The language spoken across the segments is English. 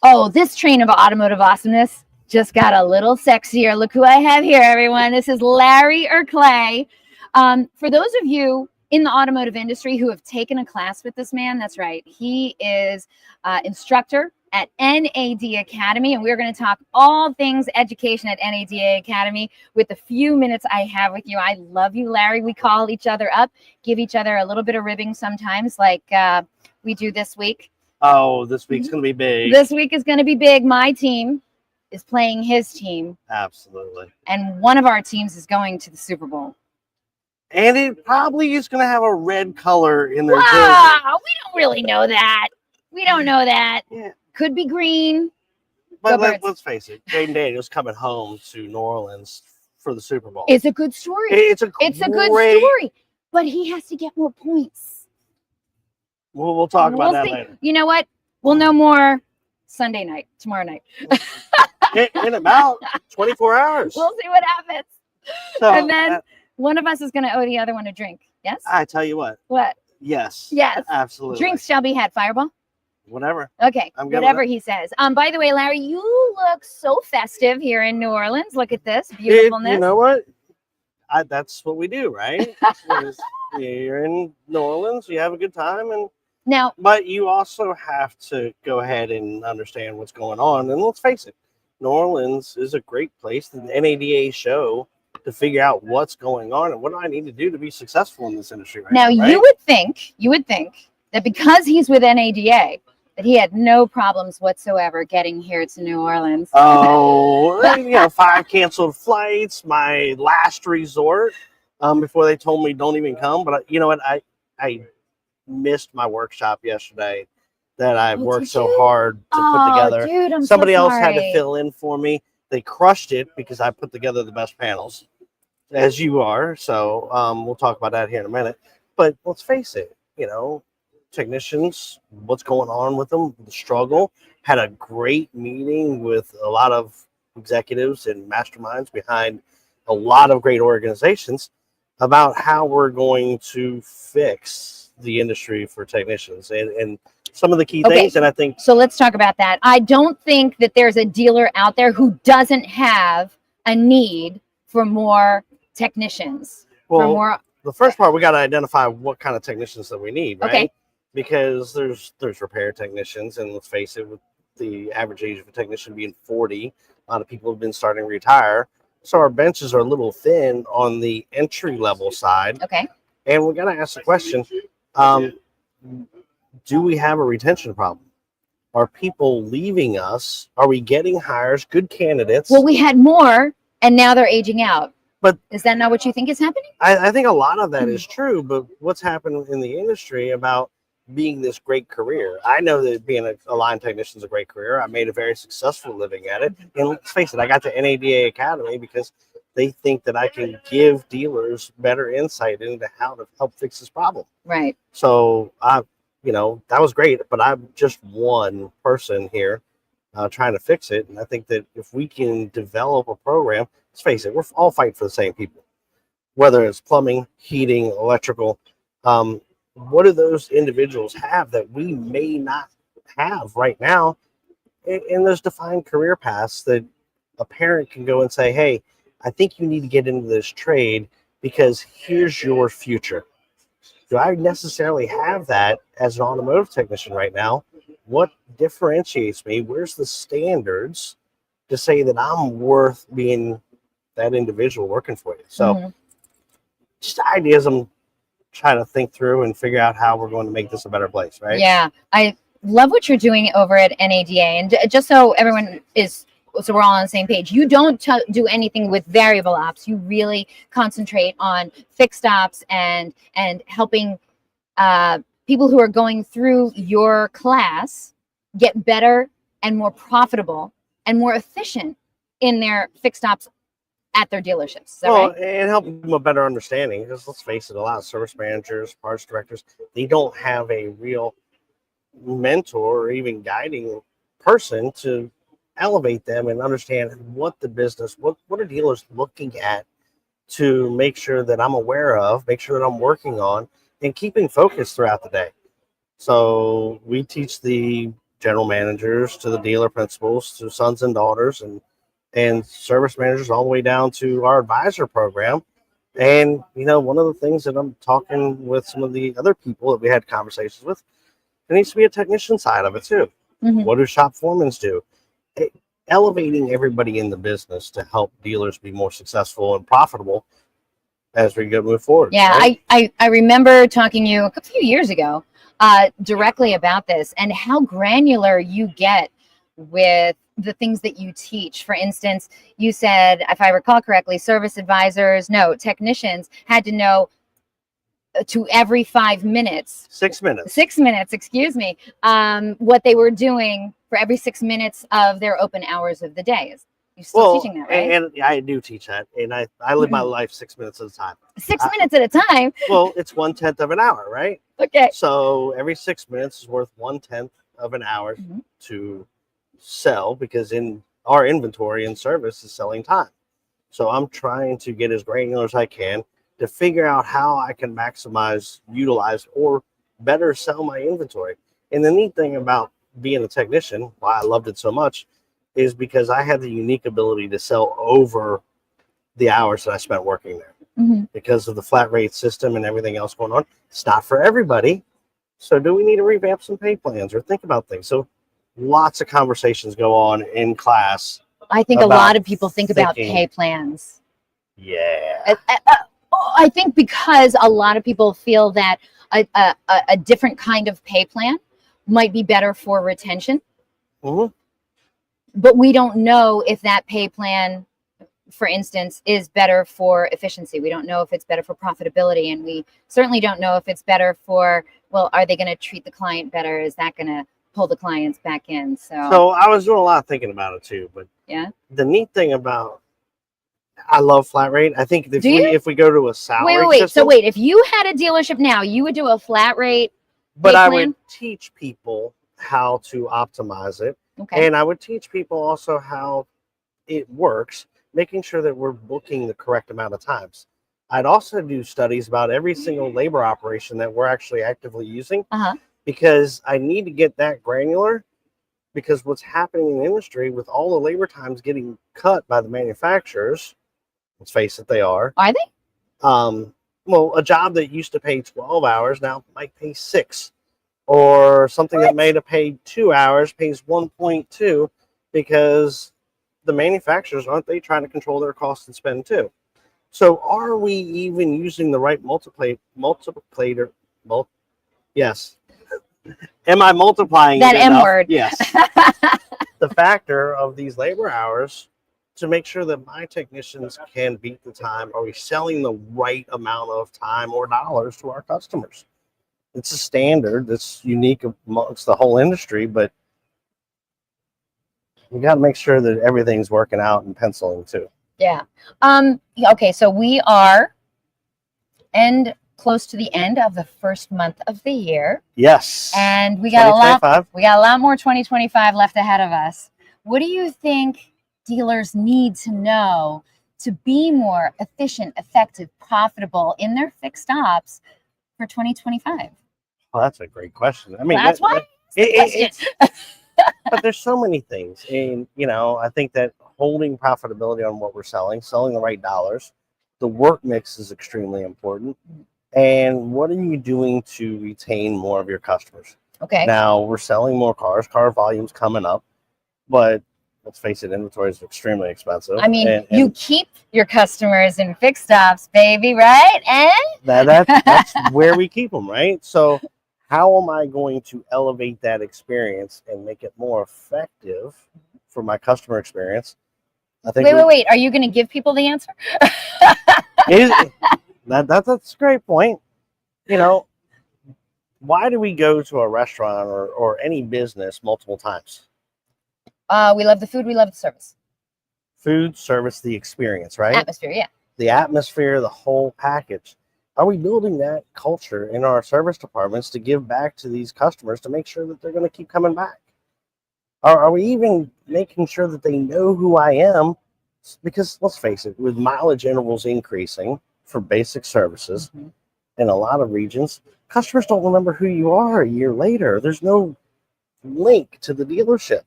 Oh, this train of automotive awesomeness just got a little sexier. Look who I have here, everyone. This is Larry Hourcle. For those of you in the automotive industry who have taken a class with this man, that's right. He is instructor at NADA Academy, and we're going to talk all things education at NADA Academy with the few minutes I have with you. I love you, Larry. We call each other up, give each other a little bit of ribbing sometimes, like we do this week. Oh, this week's going to be big. This week is going to be big. My team is playing his team. Absolutely. And one of our teams is going to the Super Bowl. And it probably is going to have a red color in their jersey. Wow, we don't really know that. We don't know that. Yeah. Could be green. But let's face it, Jaden Daniels coming home to New Orleans for the Super Bowl. It's a good story. It's a good story. But he has to get more points. We'll talk about that later. You know what? We'll know more Sunday night, tomorrow night. in about 24 hours. We'll see what happens. So, and then one of us is going to owe the other one a drink. Yes? I tell you what. What? Yes. Yes. Absolutely. Drinks shall be had. Fireball? Whatever. Okay. Whatever he says. By the way, Larry, you look so festive here in New Orleans. Look at this beautifulness. You know what? That's what we do, right? You're in New Orleans. You have a good time. But you also have to go ahead and understand what's going on. And let's face it, New Orleans is a great place, the NADA show, to figure out what's going on and what do I need to do to be successful in this industry right now. Right? You would think that because he's with NADA, that he had no problems whatsoever getting here to New Orleans. Oh, 5 canceled flights, my last resort, before they told me don't even come. But you know what? I missed my workshop yesterday that I worked so hard to put together. Dude, Somebody else had to fill in for me. They crushed it because I put together the best panels, as you are. So we'll talk about that here in a minute. But let's face it, technicians, what's going on with them, the struggle. Had a great meeting with a lot of executives and masterminds behind a lot of great organizations about how we're going to fix the industry for technicians and some of the key things. And I think so. Let's talk about that. I don't think that there's a dealer out there who doesn't have a need for more technicians. Well, the first part, we got to identify what kind of technicians that we need, right? Okay. Because there's repair technicians, and let's face it, with the average age of a technician being 40, a lot of people have been starting to retire. So our benches are a little thin on the entry level side. Okay. And we got to ask the question, do we have a retention problem? Are people leaving us? Are we getting hires, good candidates? Well, we had more, and now they're aging out. But is that not what you think is happening? I think a lot of that is true, but what's happened in the industry about being this great career? I know that being a line technician is a great career. I made a very successful living at it. And let's face it, I got to NADA Academy because they think that I can give dealers better insight into how to help fix this problem. Right. So, that was great, but I'm just one person here trying to fix it. And I think that if we can develop a program, let's face it, we're all fighting for the same people, whether it's plumbing, heating, electrical. What do those individuals have that we may not have right now? And there's defined career paths that a parent can go and say, hey, I think you need to get into this trade because here's your future. Do I necessarily have that as an automotive technician right now? What differentiates me? Where's the standards to say that I'm worth being that individual working for you? So just ideas I'm trying to think through and figure out how we're going to make this a better place, right? Yeah, I love what you're doing over at NADA. And just so everyone so we're all on the same page, you don't do anything with variable ops. You really concentrate on fixed ops and helping people who are going through your class get better and more profitable and more efficient in their fixed ops at their dealerships. Is that right? And help them a better understanding, because let's face it, a lot of service managers, parts directors, they don't have a real mentor or even guiding person to elevate them and understand what the business, what are dealers looking at to make sure that I'm aware of, make sure that I'm working on, and keeping focus throughout the day. So we teach the general managers to the dealer principals to sons and daughters and service managers all the way down to our advisor program. And, one of the things that I'm talking with some of the other people that we had conversations with, there needs to be a technician side of it too. Mhm. What do shop foremans do? Elevating everybody in the business to help dealers be more successful and profitable as we move forward. Yeah, right? I remember talking to you a few years ago directly about this and how granular you get with the things that you teach. For instance, you said, if I recall correctly, technicians had to know to every 5 minutes, 6 minutes. 6 minutes, excuse me, what they were doing for every 6 minutes of their open hours of the day. You're still teaching that, right? And I do teach that, and I live my life 6 minutes at a time. 6 minutes at a time? Well, it's 1/10 of an hour, right? Okay. So every 6 minutes is worth 1/10 of an hour to sell, because in our inventory and service is selling time. So I'm trying to get as granular as I can to figure out how I can maximize, utilize, or better sell my inventory. And the neat thing about being a technician, why I loved it so much, is because I had the unique ability to sell over the hours that I spent working there. Because of the flat rate system and everything else going on. It's not for everybody. So do we need to revamp some pay plans or think about things? So lots of conversations go on in class. I think a lot of people think about pay plans. Yeah. I think because a lot of people feel that a different kind of pay plan might be better for retention. But we don't know if that pay plan, for instance, is better for efficiency. We don't know if it's better for profitability. And we certainly don't know if it's better for, well, are they going to treat the client better? Is that going to pull the clients back in? So I was doing a lot of thinking about it too. But yeah, the neat thing about, I love flat rate. I think if we go to a salary wait. system, So wait, if you had a dealership now, you would do a flat rate but pay I plan? would teach people how to optimize it. Okay. And I would teach people also how it works, making sure that we're booking the correct amount of times. I'd also do studies about every single labor operation that we're actually actively using, because I need to get that granular, because what's happening in the industry with all the labor times getting cut by the manufacturers, let's face it, they are. Are they? Well, a job that used to pay 12 hours now might pay 6. Or something that may have paid 2 hours pays 1.2, because the manufacturers, aren't they trying to control their cost and spend too? So are we even using the right multiplicator? Yes. Am I multiplying that M enough? word? Yes. The factor of these labor hours to make sure that my technicians can beat the time. Are we selling the right amount of time or dollars to our customers? It's a standard that's unique amongst the whole industry, but you got to make sure that everything's working out and penciling too. Yeah. Okay. So we are close to the end of the first month of the year. Yes. And we got a lot more 2025 left ahead of us. What do you think dealers need to know to be more efficient, effective, profitable in their fixed ops for 2025? Well, that's a great question. I mean, that's why. But there's so many things, and I think that holding profitability on what we're selling the right dollars, the work mix is extremely important. And what are you doing to retain more of your customers? Okay. Now we're selling more cars, car volume's coming up, but let's face it, inventory is extremely expensive. I mean, and you keep your customers in fixed ops, baby, right? And that's where we keep them, right? So how am I going to elevate that experience and make it more effective for my customer experience? I think. Wait. Are you going to give people the answer? That's a great point. Why do we go to a restaurant or any business multiple times? We love the food. We love the service. Food, service, the experience, right? Atmosphere, yeah. The atmosphere, the whole package. Are we building that culture in our service departments to give back to these customers to make sure that they're going to keep coming back? Are we even making sure that they know who I am? Because let's face it, with mileage intervals increasing for basic services in a lot of regions, customers don't remember who you are a year later. There's no link to the dealership.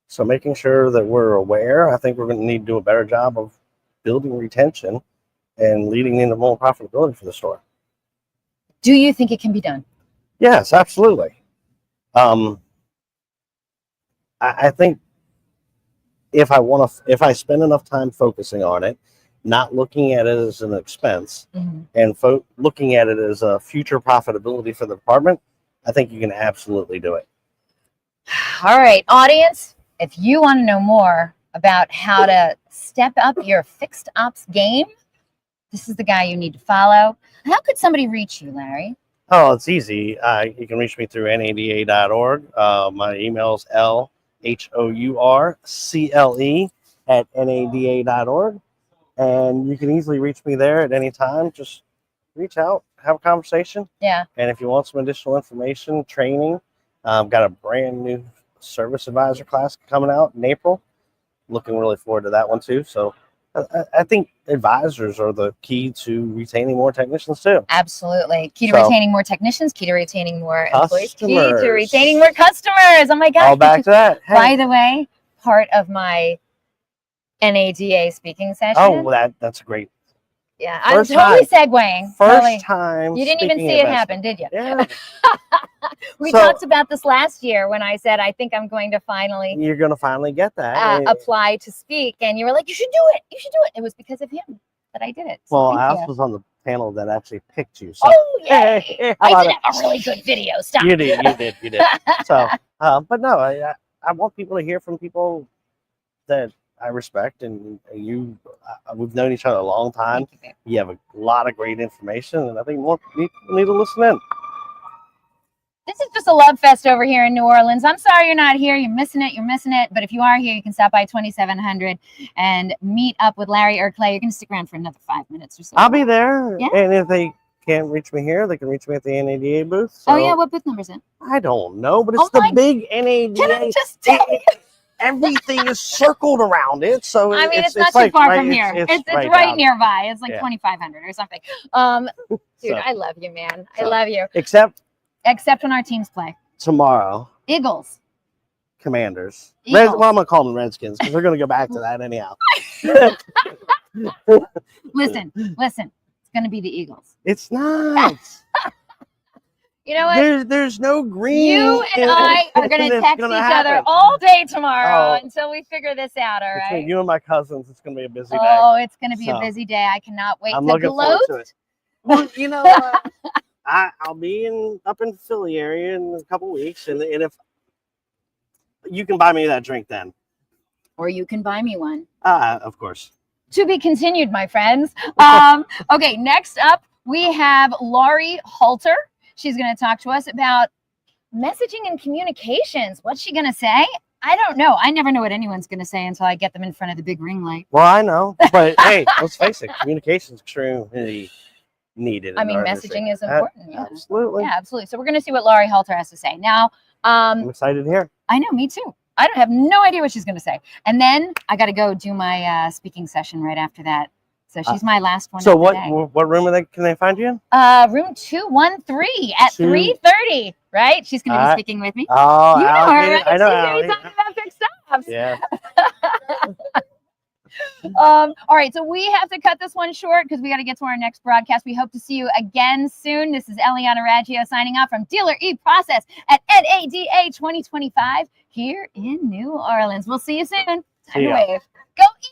So making sure that we're aware, I think we're going to need to do a better job of building retention and leading into more profitability for the store. Do you think it can be done? Yes, absolutely. I think if I spend enough time focusing on it, not looking at it as an expense, and looking at it as a future profitability for the department, I think you can absolutely do it. All right, audience, if you want to know more about how to step up your fixed ops game, this is the guy you need to follow. How could somebody reach you, Larry? Oh, it's easy. You can reach me through nada.org. My email is LHOURCLE@nada.org. And you can easily reach me there at any time. Just reach out, have a conversation. Yeah. And if you want some additional information, training, got a brand new service advisor class coming out in April. Looking really forward to that one too. So I think advisors are the key to retaining more technicians too. Absolutely. Key to retaining more technicians, key to retaining more employees, key Customers. to retaining more customers. Oh my God. All back to that. Hey. By the way, part of my NADA speaking session. Oh, well, that's great. Yeah, I'm totally segueing. First time. You didn't even see it happen, did you? Yeah. We talked about this last year when I said, I think I'm going to finally. You're going to finally get that. Apply to speak. And you were like, you should do it. You should do it. It was because of him that I did it. So well, I also was on the panel that actually picked you. So. Oh, yeah. I did have a really good video. Stop. You did. So, but no, I want people to hear from people that I respect, and we've known each other a long time. You have a lot of great information, and I think more people need to listen in. This is just a love fest over here in New Orleans. I'm sorry you're not here. You're missing it. But if you are here, you can stop by 2700 and meet up with Larry Hourcle. You're going to stick around for another 5 minutes or so. I'll be there. Yeah. And if they can't reach me here, they can reach me at the NADA booth. So oh, yeah. What booth number is it? I don't know, but it's the big NADA. Can I just tell you? Everything is circled around it, so I mean, it's not like too far from here. It's right nearby. It's like 2500 or something. Dude, I love you, man. I love you. Except when our teams play tomorrow. Eagles. Commanders. Eagles. Well, I'm gonna call them Redskins because we're gonna go back to that anyhow. Listen. It's gonna be the Eagles. It's not. You know what? There's no green. You and I are going to text each other all day tomorrow until we figure this out, all right? Between you and my cousins, it's going to be a busy day. Oh, it's going to be a busy day. I cannot wait I'm to looking gloat. forward to it. Well, you know, I'll be up in the Philly area in a couple weeks, and if you can buy me that drink then. Or you can buy me one. Of course. To be continued, my friends. Okay, next up, we have Larry Hourcle. She's going to talk to us about messaging and communications. What's she going to say? I don't know. I never know what anyone's going to say until I get them in front of the big ring light. Well, I know. But hey, let's face it. Communication is extremely needed. I mean, messaging is important. Absolutely. Yeah, absolutely. So we're going to see what Larry Hourcle has to say. Now, I'm excited to hear. I know, me too. I don't have no idea what she's going to say. And then I got to go do my speaking session right after that. So she's my last one. So what room can they find you in? Room 213 at 3:30. Right? She's going to be speaking with me. Oh, you know her, right? I know. She's talking about fixed ops. Yeah. All right, so we have to cut this one short because we got to get to our next broadcast. We hope to see you again soon. This is Eliana Raggio signing off from Dealer eProcess at NADA 2025 here in New Orleans. We'll see you soon. Time to wave.